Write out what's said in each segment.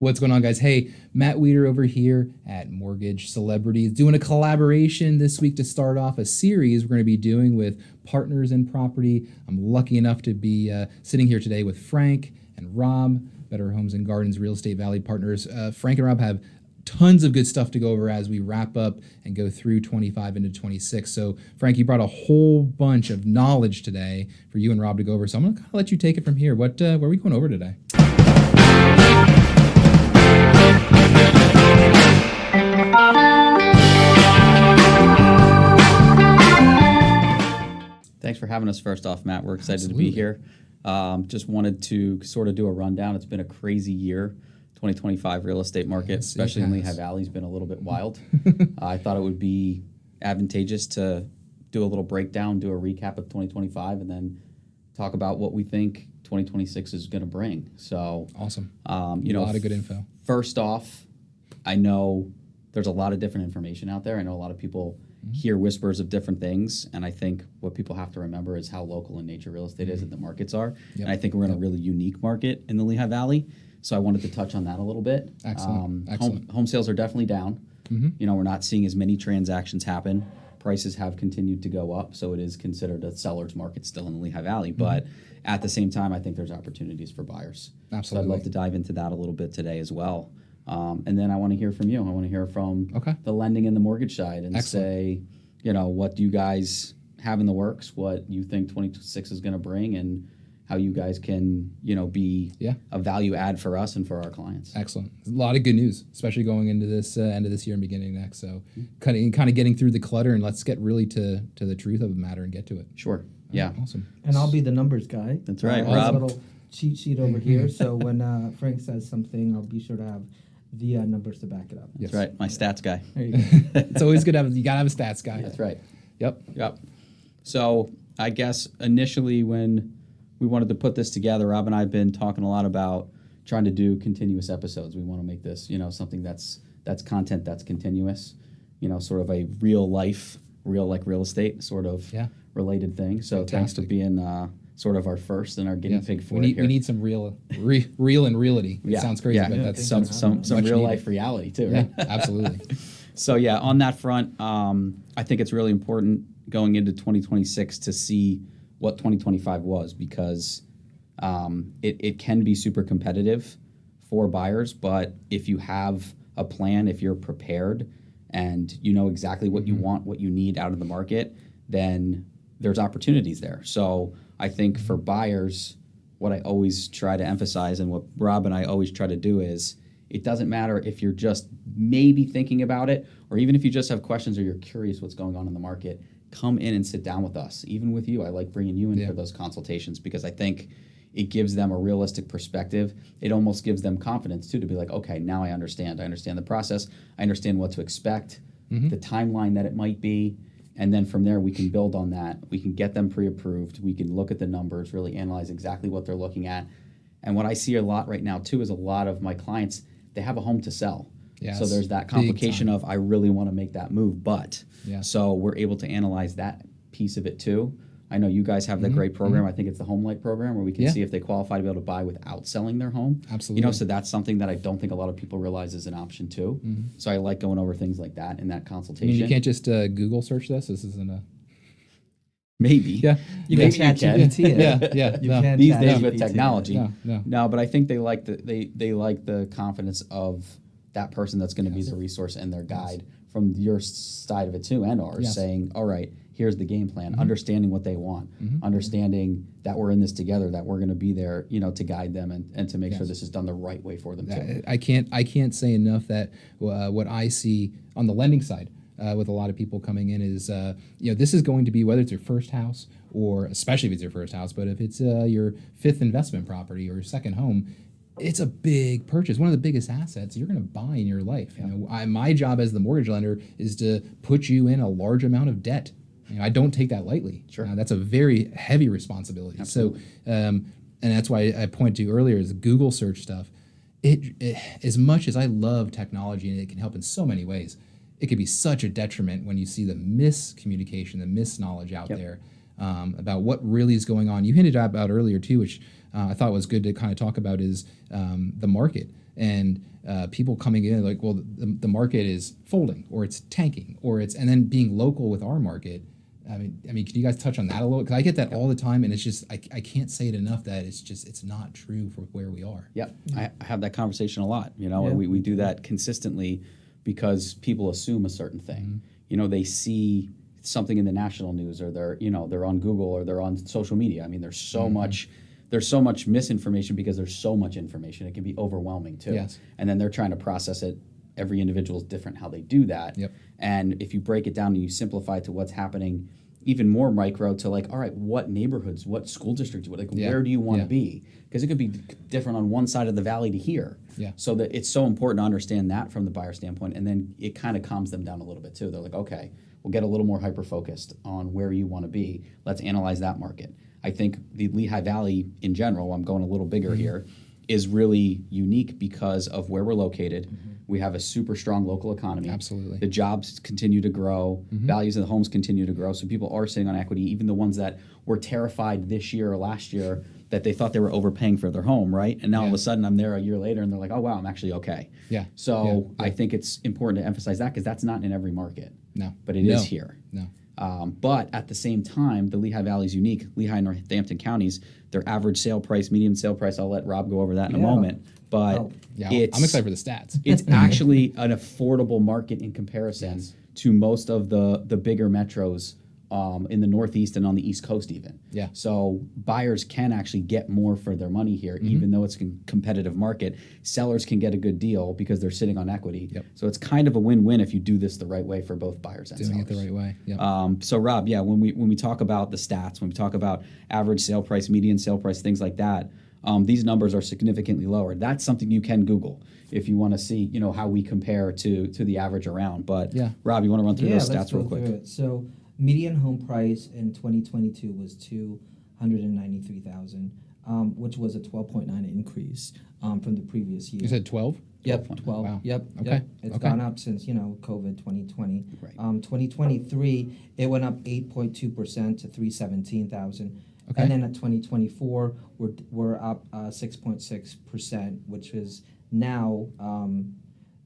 What's going on, guys? Hey, Matt Weeder over here at Mortgage Celebrities doing a collaboration this week to start off a series we're going to be doing with partners in property. I'm lucky enough to be sitting here today with Frank and Rob, Better Homes and Gardens Real Estate Valley partners. Frank and Rob have tons of good stuff to go over as we wrap up and go through 25 into 26. So, Frank, you brought a whole bunch of knowledge today for you and Rob to go over. So I'm going to kind of let you take it from here. Where are we going over today? Thanks for having us first off, Matt. We're excited Absolutely. to be here. Just wanted to sort of do a rundown. It's been a crazy year. 2025 real estate market, Yes, especially in Lehigh Valley, has been a little bit wild. I thought it would be advantageous to do a little breakdown, do a recap of 2025, and then talk about what we think 2026 is going to bring. So Awesome. a lot of good info. First off, I know there's a lot of different information out there. I know a lot of people hear whispers of different things, and I think what people have to remember is how local in nature real estate is and the markets are. Yep. And I think we're in a really unique market in the Lehigh Valley. So I wanted to touch on that a little bit. Excellent. Excellent. Home sales are definitely down. We're not seeing as many transactions happen. Prices have continued to go up, so it is considered a seller's market still in the Lehigh Valley. But at the same time, I think there's opportunities for buyers. Absolutely. So I'd love to dive into that a little bit today as well. And then I want to hear from you. I want to hear from the lending and the mortgage side and say, what do you guys have in the works, what you think 26 is going to bring, and how you guys can, be a value add for us and for our clients. Excellent. A lot of good news, especially going into this end of this year and beginning next. So kind of getting through the clutter, and let's get really to the truth of the matter and get to it. Sure. Yeah. Awesome. And I'll be the numbers guy. That's right, I have Rob. a little cheat sheet over here, so when Frank says something, I'll be sure to have the numbers to back it up. Yes. That's right. My stats guy. There you go. It's always good to have, you got to have a stats guy. That's right. Yep. So I guess initially when we wanted to put this together, Rob and I have been talking a lot about trying to do continuous episodes. We want to make this, something that's content that's continuous, sort of a real life, real estate sort of related thing. So thanks for being sort of our first and our guinea pig for we it here. need some real and reality. It sounds crazy, but that's some much real needed. life reality too, right? Yeah, absolutely. So on that front, I think it's really important going into 2026 to see what 2025 was, because it can be super competitive for buyers. But if you have a plan, if you're prepared, and you know exactly what you want, what you need out of the market, then there's opportunities there. So I think for buyers, what I always try to emphasize and what Rob and I always try to do is, it doesn't matter if you're just maybe thinking about it, or even if you just have questions or you're curious what's going on in the market, come in and sit down with us. Even with you, I like bringing you in for those consultations, because I think it gives them a realistic perspective. It almost gives them confidence too, to be like, okay, now I understand. I understand the process. I understand what to expect, the timeline that it might be. And then from there, we can build on that. We can get them pre-approved. We can look at the numbers, really analyze exactly what they're looking at. And what I see a lot right now too is a lot of my clients, they have a home to sell. Yes, so there's that complication of, I really want to make that move, but so we're able to analyze that piece of it too. I know you guys have that great program. I think it's the Home Light program, where we can see if they qualify to be able to buy without selling their home. Absolutely. So that's something that I don't think a lot of people realize is an option too. So I like going over things like that in that consultation. I mean, you can't just Google search this. This isn't a... Maybe. Yeah. You can chat GPT it. Yeah. You no. can These chat days GPT with it. technology. No. But I think they like the confidence of that person that's going to be the resource and their guide from your side of it too, and ours, saying, all right, here's the game plan, understanding what they want, understanding that we're in this together, that we're going to be there, to guide them and to make sure this is done the right way for them too. I can't say enough that what I see on the lending side with a lot of people coming in is, this is going to be, whether it's your first house, or especially if it's your first house, but if it's your fifth investment property or your second home, it's a big purchase, one of the biggest assets you're going to buy in your life. My job as the mortgage lender is to put you in a large amount of debt. I don't take that lightly. Sure. That's a very heavy responsibility. Absolutely. So, and that's why I pointed to earlier is Google search stuff. It as much as I love technology and it can help in so many ways, it could be such a detriment when you see the miscommunication, the misknowledge out there. about what really is going on. You hinted about earlier too, which I thought was good to kind of talk about, is the market and people coming in like, well, the market is folding or it's tanking or it's, and then being local with our market. I mean, can you guys touch on that a little? Because I get that all the time, and it's just I can't say it enough that it's not true for where we are. Yep, I have that conversation a lot, and we do that consistently because people assume a certain thing. They see something in the national news, or they're on Google or they're on social media. I mean, there's so much misinformation because there's so much information. It can be overwhelming too. Yes. And then they're trying to process it. Every individual is different how they do that. Yep. And if you break it down and you simplify it to what's happening, even more micro, to like, all right, what neighborhoods, what school districts, where do you want to be? Because it could be different on one side of the valley to here. Yeah. So that it's so important to understand that from the buyer standpoint, and then it kind of calms them down a little bit too. They're like, okay, we'll get a little more hyper focused on where you want to be. Let's analyze that market. I think the Lehigh Valley in general, I'm going a little bigger here, is really unique because of where we're located. We have a super strong local economy. Absolutely. The jobs continue to grow. Values of the homes continue to grow. So people are sitting on equity, even the ones that were terrified this year or last year that they thought they were overpaying for their home, right? And now all of a sudden I'm there a year later and they're like, oh, wow, I'm actually okay. Yeah. So I think it's important to emphasize that because that's not in every market. No. But it is here. No. But at the same time, the Lehigh Valley is unique. Lehigh and Northampton counties, their average sale price, median sale price, I'll let Rob go over that in a moment. But I'm excited for the stats. It's actually an affordable market in comparison to most of the bigger metros in the Northeast and on the East Coast even. Yeah. So buyers can actually get more for their money here, even though it's a competitive market. Sellers can get a good deal because they're sitting on equity. Yep. So it's kind of a win-win if you do this the right way for both buyers and sellers. Doing it the right way. Yep. So Rob, when we talk about the stats, when we talk about average sale price, median sale price, things like that, these numbers are significantly lower. That's something you can Google if you want to see, how we compare to the average around. But Rob, you want to run through those stats real quick? It. So median home price in 2022 was $293,000, which was a 12.9 increase from the previous year. You said 12? Yep, 12. Wow. Yep. Okay. Yep. It's Okay. gone up since, COVID 2020. Right. 2023, it went up 8.2% to 317,000. Okay. And then at 2024, we're up 6.6%, which is now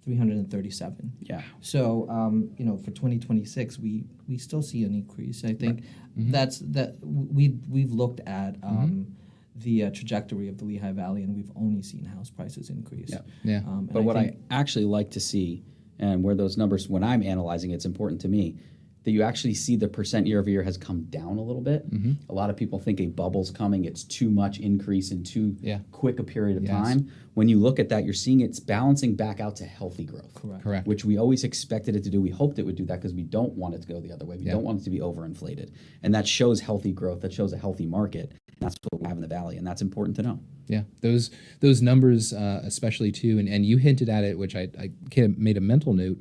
337. Yeah. So for 2026, we still see an increase. I think we've looked at the trajectory of the Lehigh Valley, and we've only seen house prices increase. Yeah. Yeah. But what I actually like to see, and where those numbers, when I'm analyzing, it's important to me that you actually see the percent year over year has come down a little bit. A lot of people think a bubble's coming. It's too much increase in too quick a period of time. When you look at that, you're seeing it's balancing back out to healthy growth. Correct. Which we always expected it to do. We hoped it would do that because we don't want it to go the other way. We don't want it to be overinflated. And that shows healthy growth. That shows a healthy market. That's what we have in the Valley, and that's important to know. Yeah, those numbers, especially too, and you hinted at it, which I kind of made a mental note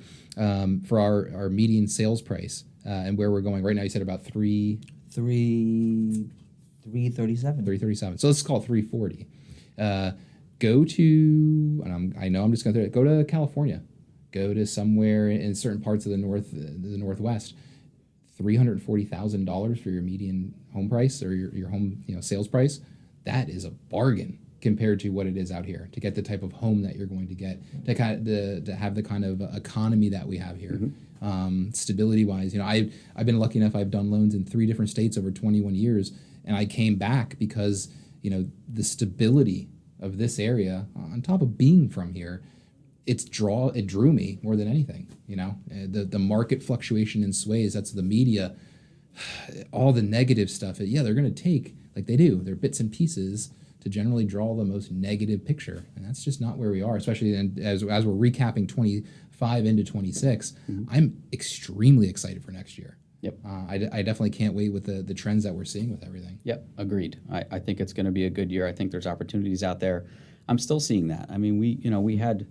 for our median sales price and where we're going right now. You said about 337. 337. So let's call it 340. Go to, and I know I'm just going to go to California. Go to somewhere in certain parts of the Northwest. $340,000 for your median home price or your home sales price. That is a bargain compared to what it is out here to get the type of home that you're going to get, to have the kind of economy that we have here. Stability wise, I've been lucky enough. I've done loans in 3 different states over 21 years, and I came back because the stability of this area, on top of being from here, it drew me more than anything. The market fluctuation and sways. That's the media. All the negative stuff. They're going to take, like they do, their bits and pieces to generally draw the most negative picture, and that's just not where we are. Especially as we're recapping 25 into 26, I'm extremely excited for next year. Yep. I definitely can't wait with the trends that we're seeing with everything. Yep, agreed. I think it's going to be a good year. I think there's opportunities out there. I'm still seeing that. I mean, we had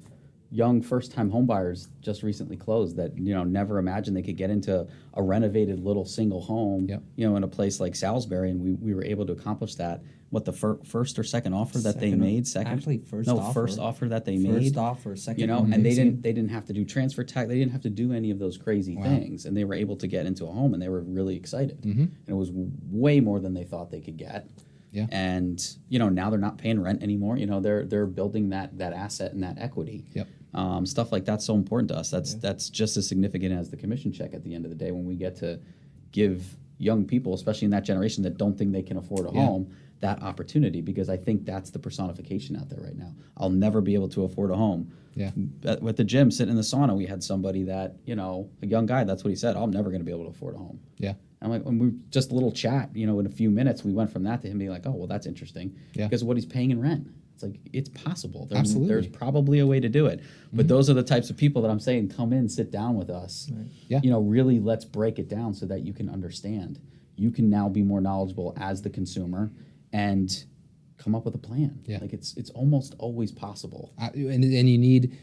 young first-time homebuyers just recently closed that never imagined they could get into a renovated little single home, in a place like Salisbury, and we were able to accomplish that what the first or second offer that they Second- made. Second, actually, first no, offer. first offer that they First made. offer, second. You know, one and they thing. didn't have to do transfer tax. They didn't have to do any of those crazy things, and they were able to get into a home, and they were really excited. And it was way more than they thought they could get. Yeah. And you know, now they're not paying rent anymore. You know, they're building that asset and that equity. Yep. Stuff like that's so important to us. That's just as significant as the commission check at the end of the day when we get to give young people, especially in that generation that don't think they can afford a home, that opportunity, because I think that's the personification out there right now. I'll never be able to afford a home. Yeah. With the gym, sitting in the sauna, we had somebody that, you know, a young guy, that's what he said, I'm never going to be able to afford a home. Yeah. I'm like, when we just a little chat, you know, in a few minutes, we went from that to him being like, oh, well, that's interesting. Yeah. Because of what he's paying in rent. It's like, it's possible. Absolutely. There's probably a way to do it. But those are the types of people that I'm saying, come in, sit down with us. Right. Yeah. You know, really let's break it down so that you can understand. You can now be more knowledgeable as the consumer and come up with a plan. Yeah. Like it's almost always possible. And you need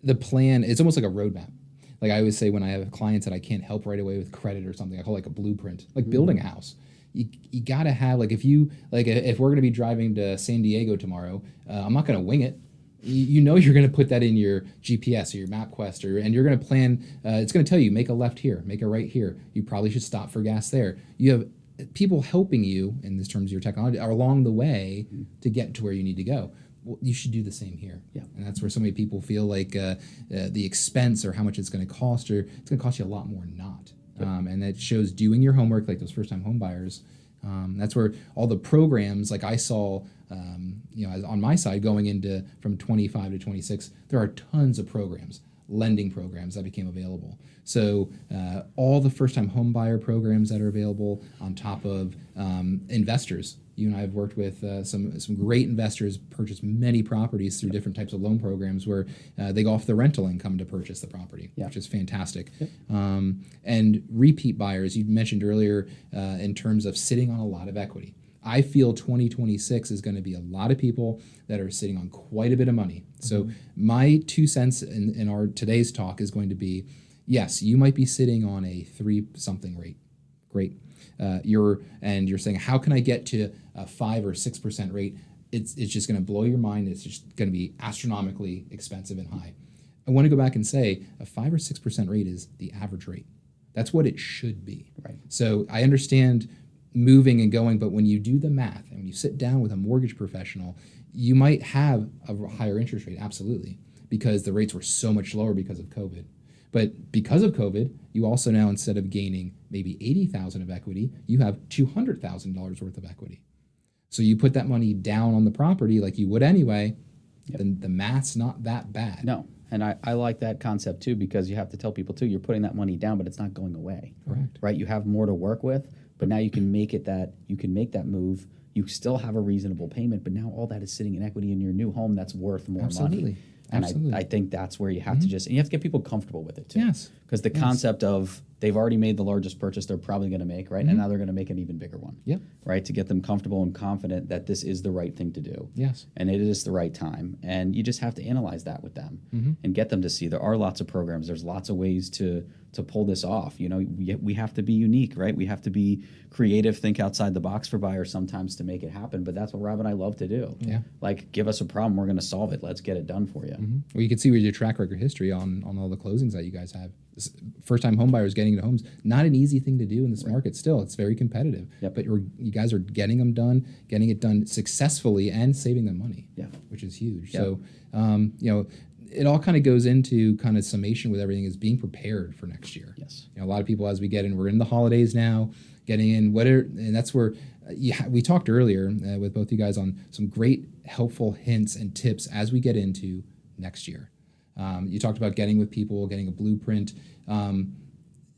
the plan. It's almost like a roadmap. Like I always say when I have clients that I can't help right away with credit or something, I call it like a blueprint, like building a house. You got to have, like, if we're going to be driving to San Diego tomorrow, I'm not going to wing it. You know you're going to put that in your GPS or your MapQuest, and you're going to plan. It's going to tell you, make a left here, make a right here. You probably should stop for gas there. You have people helping you in this terms of your technology along the way to get to where you need to go. Well, you should do the same here. Yeah. And that's where so many people feel like the expense or how much it's going to cost, or it's going to cost you a lot more not. And that shows doing your homework, like those first-time home buyers. That's where all the programs, like I saw, you know, on my side going into from 25 to 26, there are tons of programs, lending programs that became available. So all the first-time home buyer programs that are available, on top of investors. You and I have worked with some great investors, purchased many properties through different types of loan programs where they go off the rental income to purchase the property, which is fantastic. And repeat buyers, you mentioned earlier in terms of sitting on a lot of equity. I feel 2026 is going to be a lot of people that are sitting on quite a bit of money. So my 2 cents in our today's talk is going to be, yes, you might be sitting on a 3-something rate. Great. You're saying, how can I get to a 5 or 6% rate? It's just going to blow your mind. It's just going to be astronomically expensive and high. I want to go back and say a 5 or 6% rate is the average rate. That's what it should be. Right. So I understand moving and going, but when you do the math and when you sit down with a mortgage professional, you might have a higher interest rate, absolutely, because the rates were so much lower because of COVID. But because of COVID, you also now, instead of gaining maybe $80,000 of equity, you have $200,000 worth of equity. So you put that money down on the property like you would anyway, then the math's not that bad. No. And I like that concept too, because you have to tell people too, you're putting that money down, but it's not going away. Correct. Right? You have more to work with, but now you can make that move. You still have a reasonable payment, but now all that is sitting in equity in your new home that's worth more Absolutely. money. And Absolutely. I think that's where you have to and you have to get people comfortable with it too. Yes. Because the concept of they've already made the largest purchase they're probably going to make, right? And now they're going to make an even bigger one. Yep. Right? To get them comfortable and confident that this is the right thing to do. Yes. And it is the right time. And you just have to analyze that with them and get them to see there are lots of programs. There's lots of ways to pull this off. You know, we have to be unique, right? We have to be creative, think outside the box for buyers sometimes to make it happen. But that's what Rob and I love to do. Yeah. Like, give us a problem, we're going to solve it. Let's get it done for you. Well, you can see with your track record history on all the closings that you guys have. First-time home buyers getting into homes, not an easy thing to do in this market still. It's very competitive. Yep. But you guys are getting it done successfully and saving them money, which is huge. Yep. So, you know, it all kind of goes into kind of summation with everything is being prepared for next year. Yes. You know, a lot of people, as we get in, we're in the holidays now, getting in, and that's where we talked earlier with both you guys on some great helpful hints and tips as we get into next year. You talked about getting with people, getting a blueprint.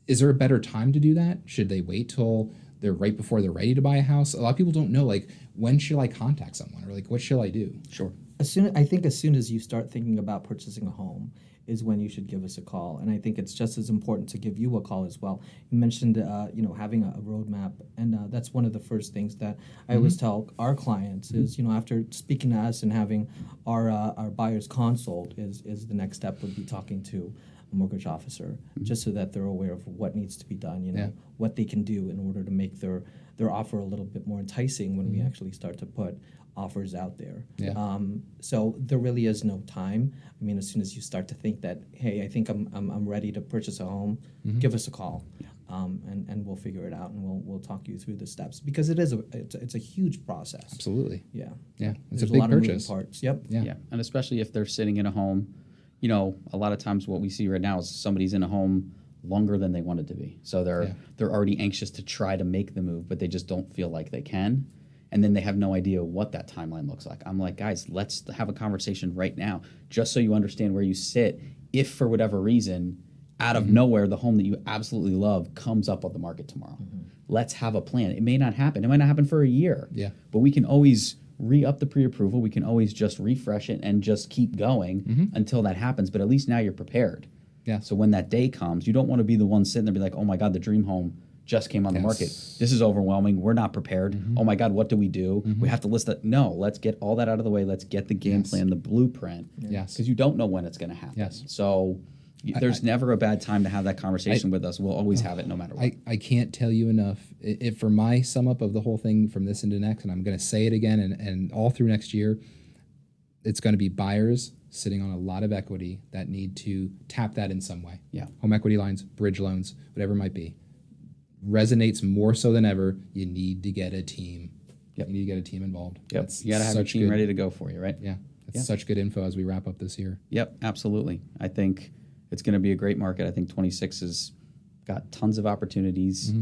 Is there a better time to do that? Should they wait till they're right before they're ready to buy a house? A lot of people don't know, like, when should I contact someone, or like, what should I do? Sure. As soon as you start thinking about purchasing a home is when you should give us a call. And I think it's just as important to give you a call as well. You mentioned, having a roadmap, and that's one of the first things that I always tell our clients is, after speaking to us and having our buyer's consult is the next step would be talking to a mortgage officer, just so that they're aware of what needs to be done, you know, Yeah. what they can do in order to make their offer a little bit more enticing when we actually start to put offers out there. Yeah. So there really is no time. I mean, as soon as you start to think that, hey, I think I'm ready to purchase a home, give us a call, and we'll figure it out, and we'll talk you through the steps, because it's a huge process. Absolutely. Yeah. Yeah. It's There's a a big lot of moving purchase. parts. Yep. Yeah. And especially if they're sitting in a home, you know, a lot of times what we see right now is somebody's in a home longer than they wanted to be. So they're already anxious to try to make the move, but they just don't feel like they can. And then they have no idea what that timeline looks like. I'm like, guys, let's have a conversation right now, just so you understand where you sit. If for whatever reason, out of nowhere, the home that you absolutely love comes up on the market tomorrow, let's have a plan. It may not happen. It might not happen for a year. Yeah. But we can always re-up the pre-approval. We can always just refresh it and just keep going until that happens. But at least now you're prepared. Yeah. So when that day comes, you don't want to be the one sitting there and be like, oh my God, the dream home just came on the market. This is overwhelming. We're not prepared. Oh my God, what do we do? We have to list that. No, let's get all that out of the way. Let's get the game plan, the blueprint. Yes. Because you don't know when it's going to happen. Yes. So there's never a bad time to have that conversation with us. We'll always have it no matter what. I can't tell you enough. If for my sum up of the whole thing from this into next, and I'm going to say it again and all through next year, it's going to be buyers sitting on a lot of equity that need to tap that in some way. Yeah. Home equity lines, bridge loans, whatever it might be. Resonates more so than ever. You need to get a team. Yep. You need to get a team involved. Yep. That's You got to have a such team good- ready to go for you, right? Yeah. That's such good info as we wrap up this year. Yep, absolutely. I think it's going to be a great market. I think 26 has got tons of opportunities,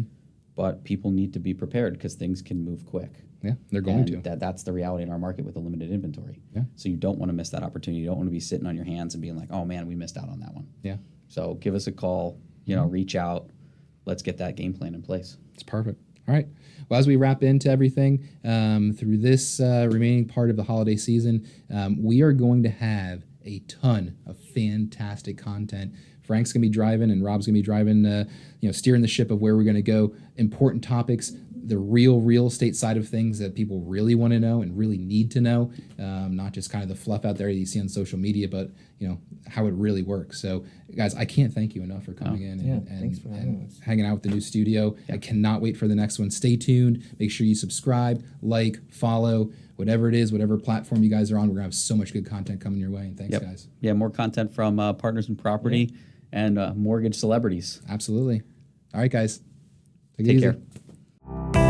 but people need to be prepared because things can move quick. Yeah, they're going And to. that's the reality in our market with a limited inventory. Yeah. So you don't want to miss that opportunity. You don't want to be sitting on your hands and being like, oh man, we missed out on that one. Yeah, So give us a call, reach out. Let's get that game plan in place. it's perfect. All right. Well, as we wrap into everything through this remaining part of the holiday season, we are going to have a ton of fantastic content. Frank's going to be driving and Rob's going to be driving, steering the ship of where we're going to go. Important topics, the real estate side of things that people really want to know and really need to know, not just kind of the fluff out there that you see on social media, but how it really works. So, guys, I can't thank you enough for coming in and thanks for having us. hanging out with the new studio. I cannot wait for the next one. Stay tuned. Make sure you subscribe, like, follow, whatever it is, whatever platform you guys are on. We're going to have so much good content coming your way. And thanks, guys. Yeah, more content from Partners in Property and mortgage celebrities. Absolutely. All right, guys. Take it Take easy. care.